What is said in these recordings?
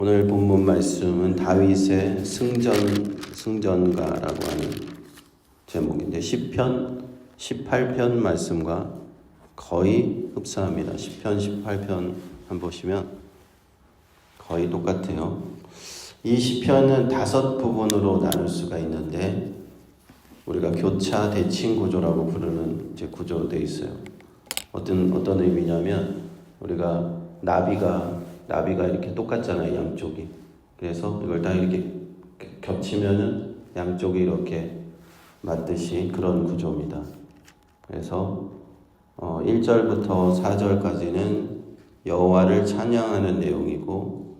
오늘 본문 말씀은 다윗의 승전가라고 하는 제목인데 시편 18편 말씀과 거의 흡사합니다. 시편 18편 한번 보시면 거의 똑같아요. 이 시편은 5부분으로 나눌 수가 있는데 우리가 교차 대칭 구조라고 부르는 이제 구조로 되어 있어요. 어떤 의미냐면 우리가 나비가 이렇게 똑같잖아요, 양쪽이. 그래서 이걸 딱 이렇게 겹치면은 양쪽이 이렇게 맞듯이 그런 구조입니다. 그래서 1절부터 4절까지는 여호와를 찬양하는 내용이고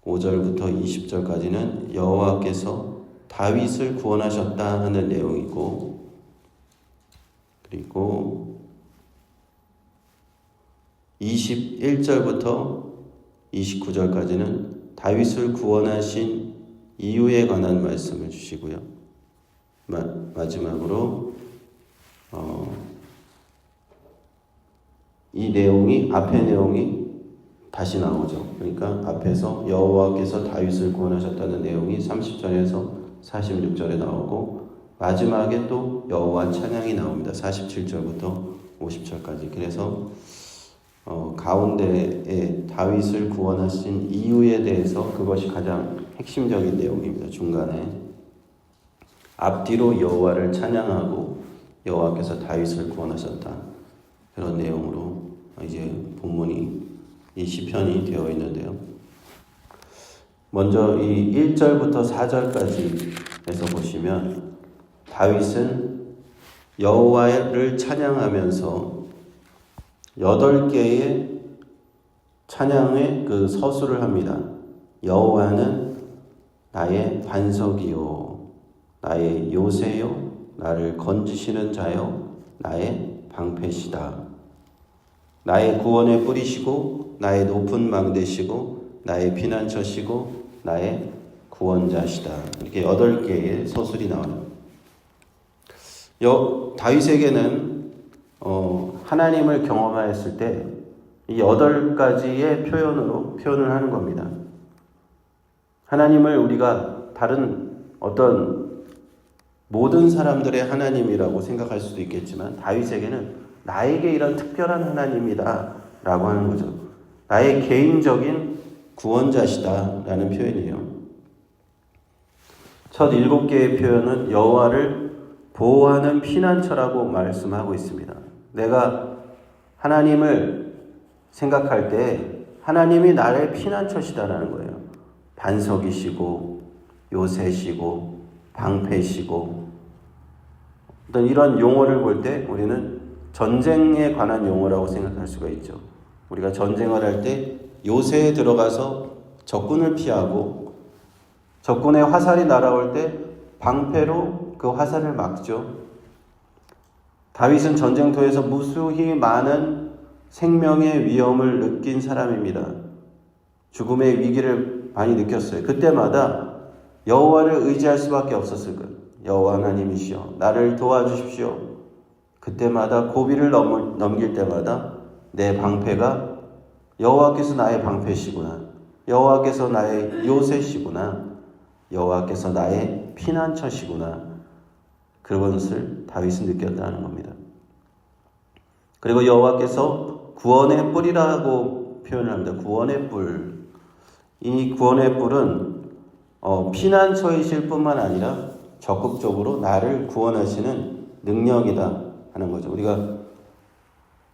5절부터 20절까지는 여호와께서 다윗을 구원하셨다 하는 내용이고, 그리고 21절부터 29절까지는 다윗을 구원하신 이유에 관한 말씀을 주시고요. 마지막으로 이 내용이 앞의 내용이 다시 나오죠. 그러니까 앞에서 여호와께서 다윗을 구원하셨다는 내용이 30절에서 46절에 나오고 마지막에 또 여호와 찬양이 나옵니다. 47절부터 50절까지. 그래서 가운데에 다윗을 구원하신 이유에 대해서 그것이 가장 핵심적인 내용입니다. 중간에 앞뒤로 여호와를 찬양하고 여호와께서 다윗을 구원하셨다, 그런 내용으로 이제 본문이 이 시편이 되어 있는데요. 먼저 이 1절부터 4절까지에서 보시면 다윗은 여호와를 찬양하면서 8개의 찬양의 그 서술을 합니다. 여호와는 나의 반석이요, 나의 요새요, 나를 건지시는 자요, 나의 방패시다. 나의 구원의 뿌리시고 나의 높은 망대시고 나의 피난처시고 나의 구원자시다. 이렇게 8개의 서술이 나와요. 다윗에게는 하나님을 경험하였을 때 이 8가지의 표현을 하는 겁니다. 하나님을 우리가 다른 어떤 모든 사람들의 하나님이라고 생각할 수도 있겠지만 다윗에게는 나에게 이런 특별한 하나님이다 라고 하는 거죠. 나의 개인적인 구원자시다 라는 표현이에요. 첫 7개의 표현은 여호와를 보호하는 피난처라고 말씀하고 있습니다. 내가 하나님을 생각할 때 하나님이 나의 피난처시다라는 거예요. 반석이시고 요새시고 방패시고, 어떤 이런 용어를 볼 때 우리는 전쟁에 관한 용어라고 생각할 수가 있죠. 우리가 전쟁을 할 때 요새에 들어가서 적군을 피하고 적군의 화살이 날아올 때 방패로 그 화살을 막죠. 다윗은 전쟁터에서 무수히 많은 생명의 위험을 느낀 사람입니다. 죽음의 위기를 많이 느꼈어요. 그때마다 여호와를 의지할 수밖에 없었을 거예요. 여호와 하나님이시여 나를 도와주십시오. 그때마다 고비를 넘길 때마다 내 방패가 여호와께서 나의 방패시구나, 여호와께서 나의 요새시구나, 여호와께서 나의 피난처시구나, 그것을 다윗은 느꼈다는 겁니다. 그리고 여호와께서 구원의 뿔이라고 표현을 합니다. 구원의 뿔. 이 구원의 뿔은 피난처이실 뿐만 아니라 적극적으로 나를 구원하시는 능력이다 하는 거죠. 우리가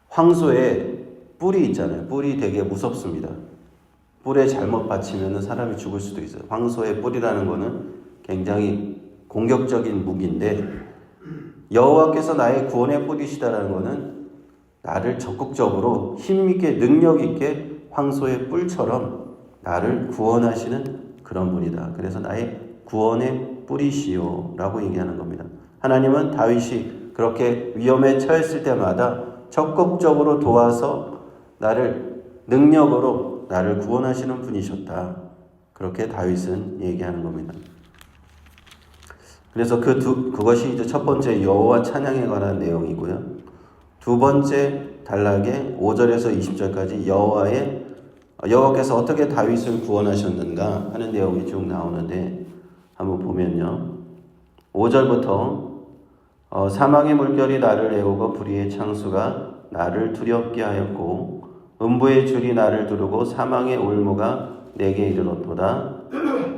황소에 뿔이 있잖아요. 뿔이 되게 무섭습니다. 뿔에 잘못 받치면 사람이 죽을 수도 있어요. 황소의 뿔이라는 거는 굉장히 공격적인 무기인데 여호와께서 나의 구원의 뿔이시다라는 거는 나를 적극적으로 힘있게 능력있게 황소의 뿔처럼 나를 구원하시는 그런 분이다. 그래서 나의 구원의 뿔이시오 라고 얘기하는 겁니다. 하나님은 다윗이 그렇게 위험에 처했을 때마다 적극적으로 도와서 나를 능력으로 나를 구원하시는 분이셨다. 그렇게 다윗은 얘기하는 겁니다. 그래서 그것이 이제 첫 번째 여호와 찬양에 관한 내용이고요. 두 번째 단락에 5절에서 20절까지 여호와의 여호와께서 어떻게 다윗을 구원하셨는가 하는 내용이 쭉 나오는데 한번 보면요. 5절부터 사망의 물결이 나를 애우고 불의의 창수가 나를 두렵게 하였고 음부의 줄이 나를 두르고 사망의 올무가 내게 이르렀도다.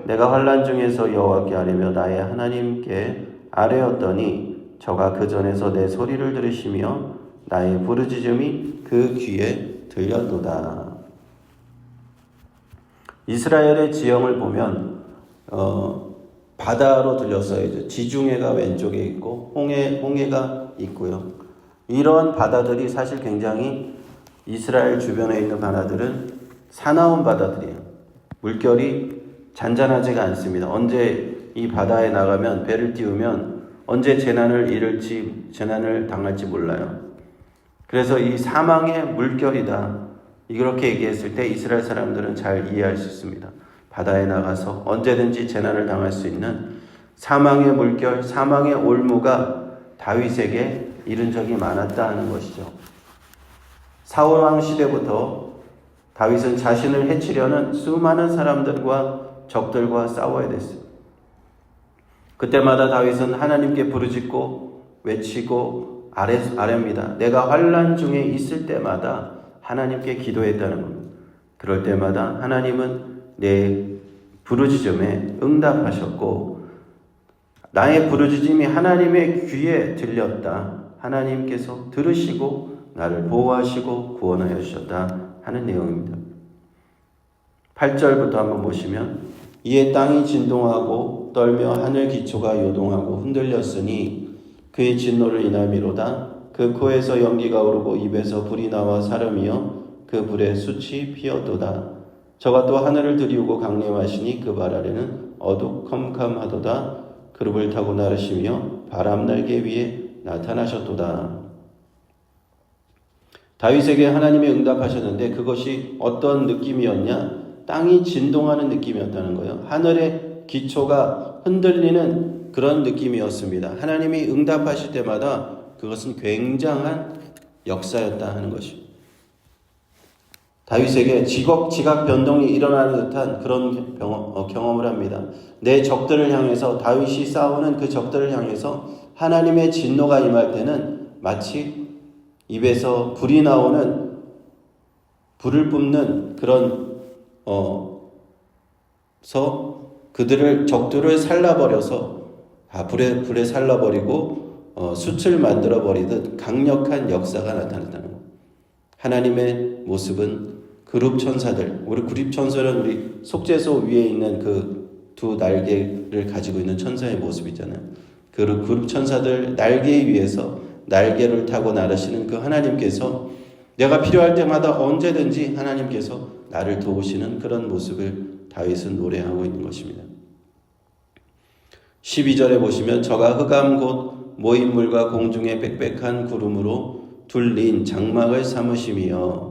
내가 환난 중에서 여호와께 아뢰며 나의 하나님께 아뢰었더니 저가 그 전에서 내 소리를 들으시며 나의 부르짖음이 그 귀에 들렸도다. 이스라엘의 지형을 보면 바다로 들렸어요. 이제 지중해가 왼쪽에 있고 홍해가 있고요. 이런 바다들이 사실 굉장히 이스라엘 주변에 있는 바다들은 사나운 바다들이에요. 물결이 잔잔하지가 않습니다. 언제 이 바다에 나가면 배를 띄우면 언제 재난을 당할지 몰라요. 그래서 이 사망의 물결이다. 이렇게 얘기했을 때 이스라엘 사람들은 잘 이해할 수 있습니다. 바다에 나가서 언제든지 재난을 당할 수 있는 사망의 물결, 사망의 올무가 다윗에게 이른 적이 많았다 하는 것이죠. 사울 왕 시대부터 다윗은 자신을 해치려는 수많은 사람들과 적들과 싸워야 됐어요. 그때마다 다윗은 하나님께 부르짖고 외치고 아뢰입니다. 내가 환난 중에 있을 때마다 하나님께 기도했다는 겁니다. 그럴 때마다 하나님은 내 부르짖음에 응답하셨고 나의 부르짖음이 하나님의 귀에 들렸다. 하나님께서 들으시고 나를 보호하시고 구원하여 주셨다 하는 내용입니다. 8절부터 한번 보시면 이에 땅이 진동하고 떨며 하늘 기초가 요동하고 흔들렸으니 그의 진노를 인함이로다. 그 코에서 연기가 오르고 입에서 불이 나와 사름이여 그 불에 숯이 피었도다. 저가 또 하늘을 들이우고 강림하시니 그 발 아래는 어두컴컴하도다. 그룹을 타고 나르시며 바람 날개 위에 나타나셨도다. 다윗에게 하나님이 응답하셨는데 그것이 어떤 느낌이었냐? 땅이 진동하는 느낌이었다는 거예요. 하늘의 기초가 흔들리는 그런 느낌이었습니다. 하나님이 응답하실 때마다 그것은 굉장한 역사였다 하는 것입니다. 다윗에게 지각 변동이 일어나는 듯한 그런 경험을 합니다. 내 적들을 향해서 다윗이 싸우는 그 적들을 향해서 하나님의 진노가 임할 때는 마치 입에서 불이 나오는 불을 뿜는 그런 그들을 적들을 살라버려서 불에 살라버리고 숯을 만들어 버리듯 강력한 역사가 나타났다는 것. 하나님의 모습은 그룹 천사들, 우리 그룹 천사는 우리 속죄소 위에 있는 그 두 날개를 가지고 있는 천사의 모습이잖아요. 그 그룹 천사들 날개 위에서 날개를 타고 나르시는 그 하나님께서 내가 필요할 때마다 언제든지 하나님께서 나를 도우시는 그런 모습을 다윗은 노래하고 있는 것입니다. 12절에 보시면 저가 흑암 곧 모인물과 공중의 빽빽한 구름으로 둘린 장막을 삼으시며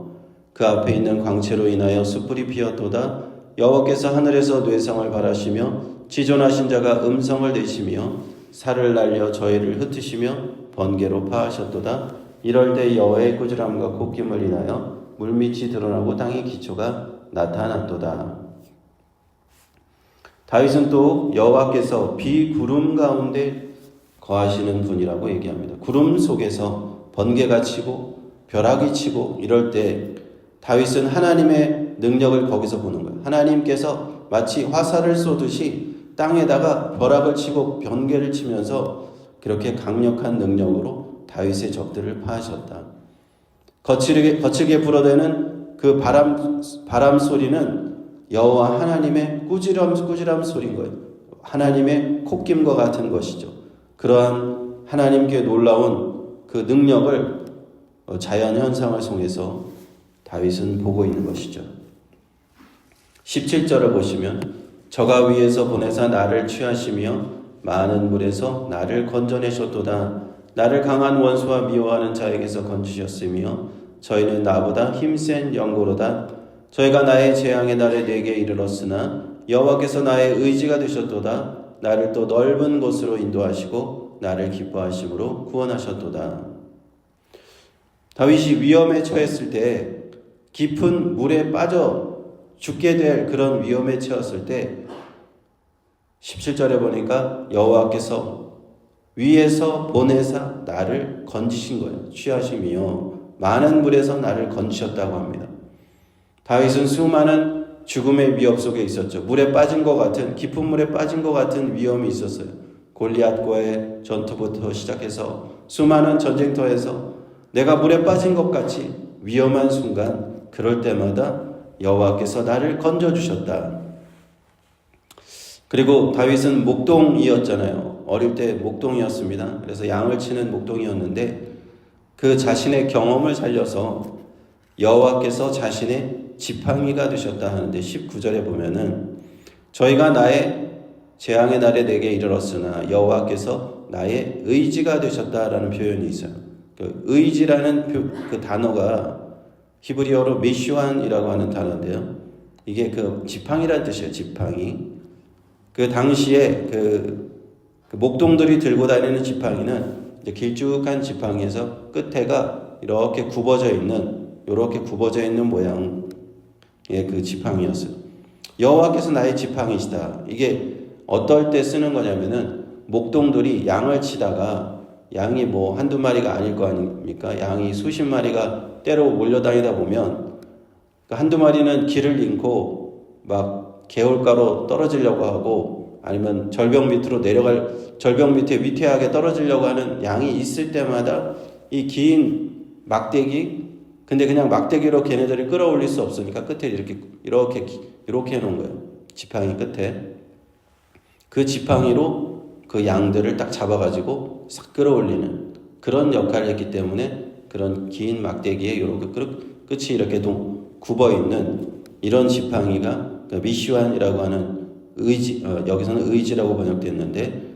그 앞에 있는 광채로 인하여 숯불이 피었도다. 여호와께서 하늘에서 뇌성을 바라시며 지존하신 자가 음성을 내시며 살을 날려 저희를 흩으시며 번개로 파하셨도다. 이럴 때 여호와의 꾸지람과 콧김을 인하여 물밑이 드러나고 땅의 기초가 나타났도다. 다윗은 또 여호와께서 비구름 가운데 거하시는 분이라고 얘기합니다. 구름 속에서 번개가 치고 벼락이 치고 이럴 때 다윗은 하나님의 능력을 거기서 보는 거예요. 하나님께서 마치 화살을 쏘듯이 땅에다가 벼락을 치고 번개를 치면서 그렇게 강력한 능력으로 다윗의 적들을 파하셨다. 거칠게 불어대는 그 바람 소리는 여호와 하나님의 꾸지람 소리인 거예요. 하나님의 콧김과 같은 것이죠. 그러한 하나님께 놀라운 그 능력을 자연 현상을 통해서 다윗은 보고 있는 것이죠. 17절을 보시면 저가 위에서 보내사 나를 취하시며 많은 물에서 나를 건져내셨도다. 나를 강한 원수와 미워하는 자에게서 건지셨으며 저희는 나보다 힘센 영고로다. 저희가 나의 재앙의 날에 내게 이르렀으나 여호와께서 나의 의지가 되셨도다. 나를 또 넓은 곳으로 인도하시고 나를 기뻐하심으로 구원하셨도다. 다윗이 위험에 처했을 때 깊은 물에 빠져 죽게 될 그런 위험에 처했을 때 17절에 보니까 여호와께서 위에서 보내사 나를 건지신 거예요. 취하심이요 많은 물에서 나를 건지셨다고 합니다. 다윗은 수많은 죽음의 위협 속에 있었죠. 물에 빠진 것 같은, 깊은 물에 빠진 것 같은 위험이 있었어요. 골리앗과의 전투부터 시작해서 수많은 전쟁터에서 내가 물에 빠진 것 같이 위험한 순간, 그럴 때마다 여호와께서 나를 건져주셨다. 그리고 다윗은 목동이었잖아요. 어릴 때 목동이었습니다. 그래서 양을 치는 목동이었는데 그 자신의 경험을 살려서 여호와께서 자신의 지팡이가 되셨다 하는데 19절에 보면은 저희가 나의 재앙의 날에 내게 이르렀으나 여호와께서 나의 의지가 되셨다라는 표현이 있어요. 그 의지라는 그 단어가 히브리어로 미슈안이라고 하는 단어인데요. 이게 그 지팡이라는 뜻이에요. 지팡이. 그 당시에 그 목동들이 들고 다니는 지팡이는 이제 길쭉한 지팡이에서 끝에가 이렇게 굽어져 있는 모양의 그 지팡이였어요. 여호와께서 나의 지팡이시다. 이게 어떨 때 쓰는 거냐면은 목동들이 양을 치다가 양이 뭐 한두 마리가 아닐 거 아닙니까? 양이 수십 마리가 때로 몰려다니다 보면 한두 마리는 길을 잃고 막 개울가로 떨어지려고 하고 아니면 절벽 밑에 위태하게 떨어지려고 하는 양이 있을 때마다 이 긴 막대기, 근데 그냥 막대기로 걔네들이 끌어올릴 수 없으니까 끝에 이렇게 해놓은 거예요. 지팡이 끝에. 그 지팡이로 그 양들을 딱 잡아가지고 싹 끌어올리는 그런 역할을 했기 때문에 그런 긴 막대기에 이렇게 끝이 이렇게 굽어 있는 이런 지팡이가 미슈안이라고 하는 여기서는 의지라고 번역됐는데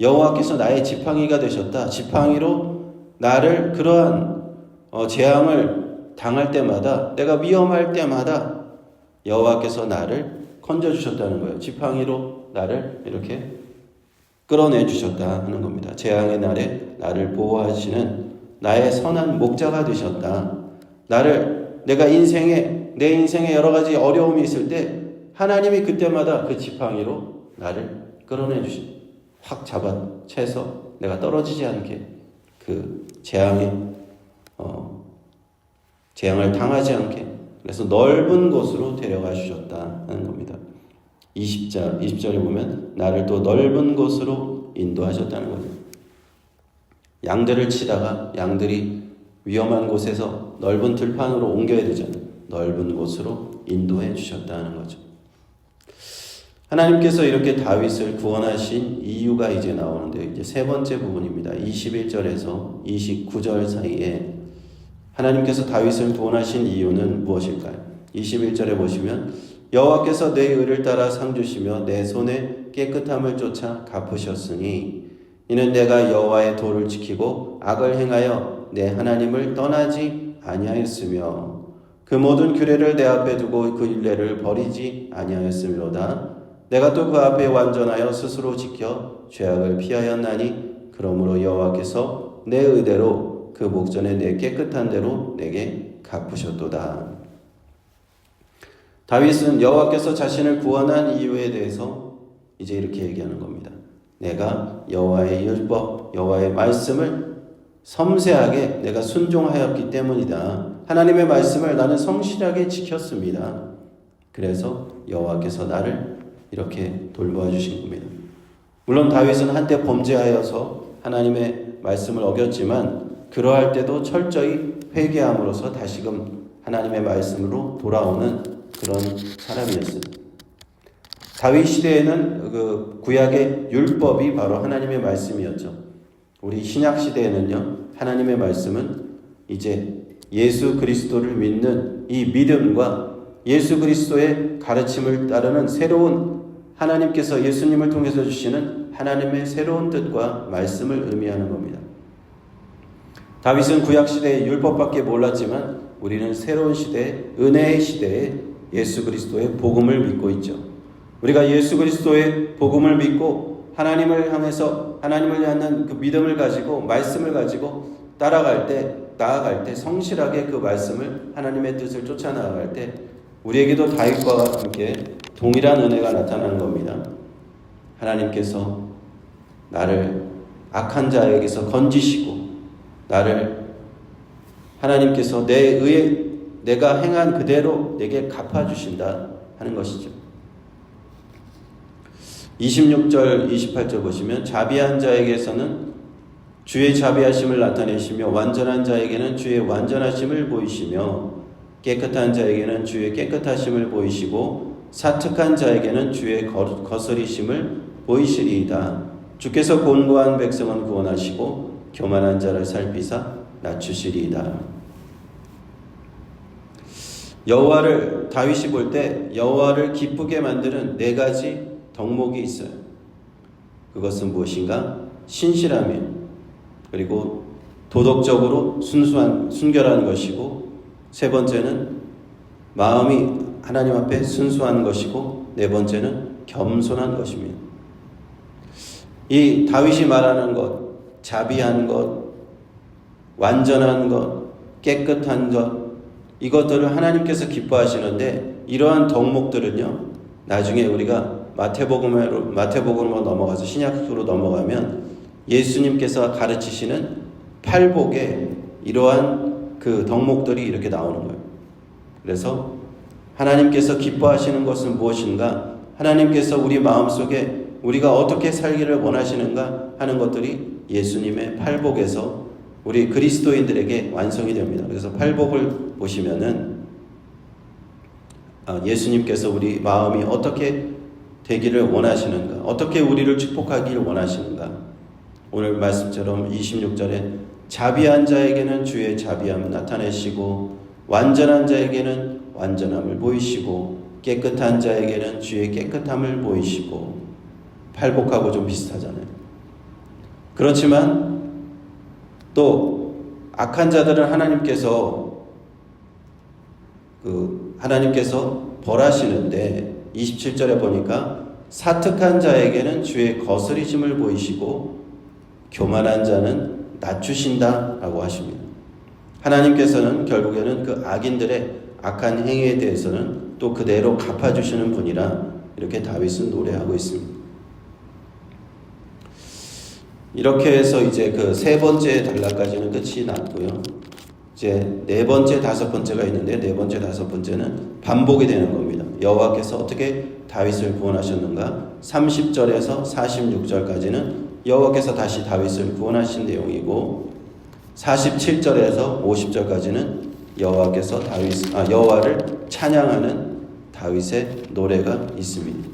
여호와께서 나의 지팡이가 되셨다. 지팡이로 나를 그러한 재앙을 당할 때마다, 내가 위험할 때마다 여호와께서 나를 건져주셨다는 거예요. 지팡이로 나를 이렇게 끌어내 주셨다 하는 겁니다. 재앙의 날에 나를 보호하시는 나의 선한 목자가 되셨다. 내 인생에 여러 가지 어려움이 있을 때 하나님이 그때마다 그 지팡이로 나를 끌어내 확 잡아채서 내가 떨어지지 않게 그 재앙을 당하지 않게, 그래서 넓은 곳으로 데려가 주셨다 하는 겁니다. 20절에 보면 나를 또 넓은 곳으로 인도하셨다는 거죠. 양들을 치다가 양들이 위험한 곳에서 넓은 들판으로 옮겨야 되잖아요. 넓은 곳으로 인도해 주셨다는 거죠. 하나님께서 이렇게 다윗을 구원하신 이유가 이제 나오는데, 이제 세 번째 부분입니다. 21절에서 29절 사이에 하나님께서 다윗을 구원하신 이유는 무엇일까요? 21절에 보시면 여호와께서 내 의를 따라 상 주시며 내 손의 깨끗함을 쫓아 갚으셨으니 이는 내가 여호와의 도를 지키고 악을 행하여 내 하나님을 떠나지 아니하였으며 그 모든 규례를 내 앞에 두고 그 율례를 버리지 아니하였으므로다. 내가 또 그 앞에 완전하여 스스로 지켜 죄악을 피하였나니 그러므로 여호와께서 내 의대로 그 목전에 내 깨끗한 대로 내게 갚으셨도다. 다윗은 여호와께서 자신을 구원한 이유에 대해서 이제 이렇게 얘기하는 겁니다. 내가 여호와의 율법, 여호와의 말씀을 섬세하게 내가 순종하였기 때문이다. 하나님의 말씀을 나는 성실하게 지켰습니다. 그래서 여호와께서 나를 이렇게 돌보아 주신 겁니다. 물론 다윗은 한때 범죄하여서 하나님의 말씀을 어겼지만 그러할 때도 철저히 회개함으로써 다시금 하나님의 말씀으로 돌아오는 그런 사람이었어요. 다윗 시대에는 그 구약의 율법이 바로 하나님의 말씀이었죠. 우리 신약 시대에는요, 하나님의 말씀은 이제 예수 그리스도를 믿는 이 믿음과 예수 그리스도의 가르침을 따르는 새로운 하나님께서 예수님을 통해서 주시는 하나님의 새로운 뜻과 말씀을 의미하는 겁니다. 다윗은 구약 시대의 율법밖에 몰랐지만 우리는 새로운 시대, 은혜의 시대에 예수 그리스도의 복음을 믿고 있죠. 우리가 예수 그리스도의 복음을 믿고 하나님을 향해서 하나님을 향한 그 믿음을 가지고 말씀을 가지고 나아갈 때 성실하게 그 말씀을 하나님의 뜻을 쫓아 나아갈 때 우리에게도 다윗과 함께 동일한 은혜가 나타나는 겁니다. 하나님께서 나를 악한 자에게서 건지시고 나를 하나님께서 내가 행한 그대로 내게 갚아주신다 하는 것이죠. 26절 28절 보시면 자비한 자에게서는 주의 자비하심을 나타내시며 완전한 자에게는 주의 완전하심을 보이시며 깨끗한 자에게는 주의 깨끗하심을 보이시고 사특한 자에게는 주의 거스리심을 보이시리이다. 주께서 곤고한 백성은 구원하시고 교만한 자를 살피사 낮추시리이다. 여호와를 다윗이 볼 때 여호와를 기쁘게 만드는 4가지 덕목이 있어요. 그것은 무엇인가? 신실함이, 그리고 도덕적으로 순결한 것이고, 3번째는 마음이 하나님 앞에 순수한 것이고, 4번째는 겸손한 것입니다. 이 다윗이 말하는 것, 자비한 것, 완전한 것, 깨끗한 것, 이것들을 하나님께서 기뻐하시는데, 이러한 덕목들은요, 나중에 우리가 마태복음으로 넘어가서 신약으로 넘어가면 예수님께서 가르치시는 팔복에 이러한 그 덕목들이 이렇게 나오는 거예요. 그래서 하나님께서 기뻐하시는 것은 무엇인가? 하나님께서 우리 마음속에 우리가 어떻게 살기를 원하시는가 하는 것들이 예수님의 팔복에서 우리 그리스도인들에게 완성이 됩니다. 그래서 팔복을 보시면은 예수님께서 우리 마음이 어떻게 되기를 원하시는가, 어떻게 우리를 축복하기를 원하시는가. 오늘 말씀처럼 26절에 자비한 자에게는 주의 자비함을 나타내시고 완전한 자에게는 완전함을 보이시고 깨끗한 자에게는 주의 깨끗함을 보이시고, 팔복하고 좀 비슷하잖아요. 그렇지만 또 악한 자들은 하나님께서 벌하시는데 27절에 보니까 사특한 자에게는 주의 거스리심을 보이시고 교만한 자는 낮추신다라고 하십니다. 하나님께서는 결국에는 그 악인들의 악한 행위에 대해서는 또 그대로 갚아주시는 분이라 이렇게 다윗은 노래하고 있습니다. 이렇게 해서 이제 그 3번째 단락까지는 끝이 났고요. 이제 4번째, 5번째가 있는데 4번째, 5번째는 반복이 되는 겁니다. 여호와께서 어떻게 다윗을 구원하셨는가? 30절에서 46절까지는 여호와께서 다시 다윗을 구원하신 내용이고, 47절에서 50절까지는 여호와를 찬양하는 다윗의 노래가 있습니다.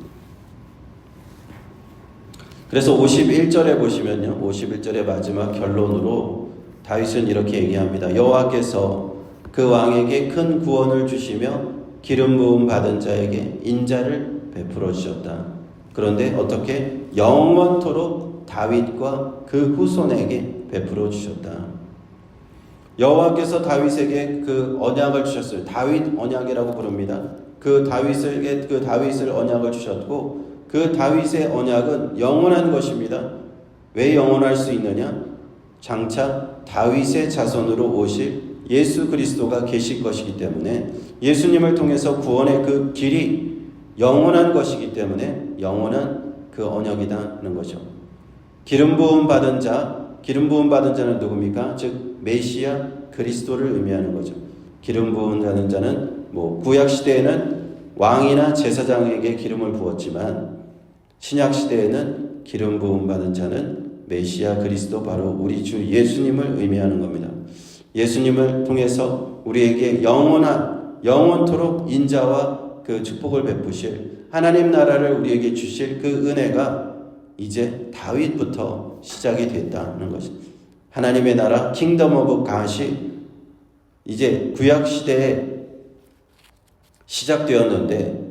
그래서 51절에 보시면요, 51절의 마지막 결론으로 다윗은 이렇게 얘기합니다. 여호와께서 그 왕에게 큰 구원을 주시며 기름 부음 받은 자에게 인자를 베풀어 주셨다. 그런데 어떻게? 영원토록 다윗과 그 후손에게 베풀어 주셨다. 여호와께서 다윗에게 그 언약을 주셨어요. 다윗 언약이라고 부릅니다. 그 다윗을 언약을 주셨고, 그 다윗의 언약은 영원한 것입니다. 왜 영원할 수 있느냐? 장차 다윗의 자손으로 오실 예수 그리스도가 계실 것이기 때문에, 예수님을 통해서 구원의 그 길이 영원한 것이기 때문에 영원한 그 언약이라는 거죠. 기름 부음 받은 자는 누굽니까? 즉 메시아 그리스도를 의미하는 거죠. 기름 부음 받은 자는 구약 시대에는 왕이나 제사장에게 기름을 부었지만, 신약 시대에는 기름 부음 받은 자는 메시아 그리스도, 바로 우리 주 예수님을 의미하는 겁니다. 예수님을 통해서 우리에게 영원토록 인자와 그 축복을 베푸실 하나님 나라를 우리에게 주실 그 은혜가 이제 다윗부터 시작이 됐다는 것입니다. 하나님의 나라 킹덤 오브 갓이 이제 구약 시대에 시작되었는데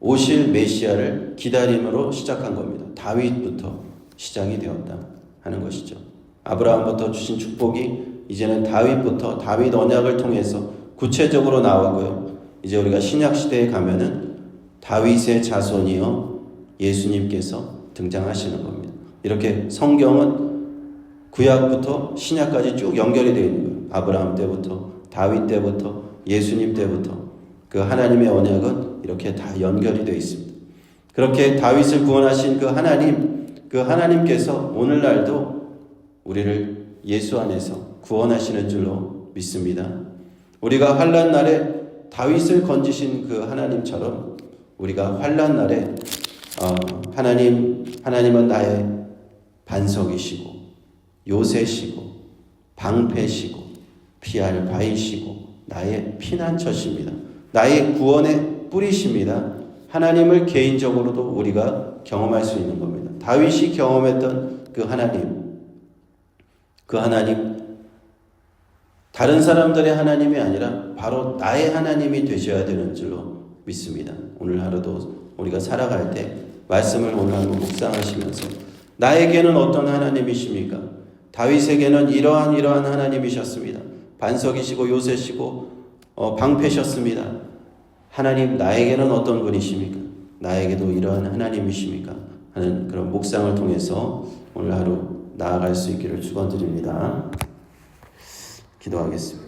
오실 메시아를 기다림으로 시작한 겁니다. 다윗부터 시작이 되었다 하는 것이죠. 아브라함부터 주신 축복이 이제는 다윗부터, 다윗 언약을 통해서 구체적으로 나오고요. 이제 우리가 신약 시대에 가면은 다윗의 자손이요 예수님께서 등장하시는 겁니다. 이렇게 성경은 구약부터 신약까지 쭉 연결이 되어 있는 거예요. 아브라함 때부터, 다윗 때부터, 예수님 때부터. 그 하나님의 언약은 이렇게 다 연결이 되어 있습니다. 그렇게 다윗을 구원하신 그 하나님께서 오늘날도 우리를 예수 안에서 구원하시는 줄로 믿습니다. 우리가 환난 날에 다윗을 건지신 그 하나님처럼 우리가 환난 날에 하나님은 나의 반석이시고 요새시고 방패시고 피할 바위시고 나의 피난처십니다. 나의 구원의 뿌리십니다. 하나님을 개인적으로도 우리가 경험할 수 있는 겁니다. 다윗이 경험했던 그 하나님 다른 사람들의 하나님이 아니라 바로 나의 하나님이 되셔야 되는 줄로 믿습니다. 오늘 하루도 우리가 살아갈 때 말씀을 오늘 한번 묵상하시면서 나에게는 어떤 하나님이십니까? 다윗에게는 이러한 하나님이셨습니다. 반석이시고 요새시고 방패셨습니다. 하나님 나에게는 어떤 분이십니까? 나에게도 이러한 하나님이십니까? 하는 그런 묵상을 통해서 오늘 하루 나아갈 수 있기를 축원드립니다. 기도하겠습니다.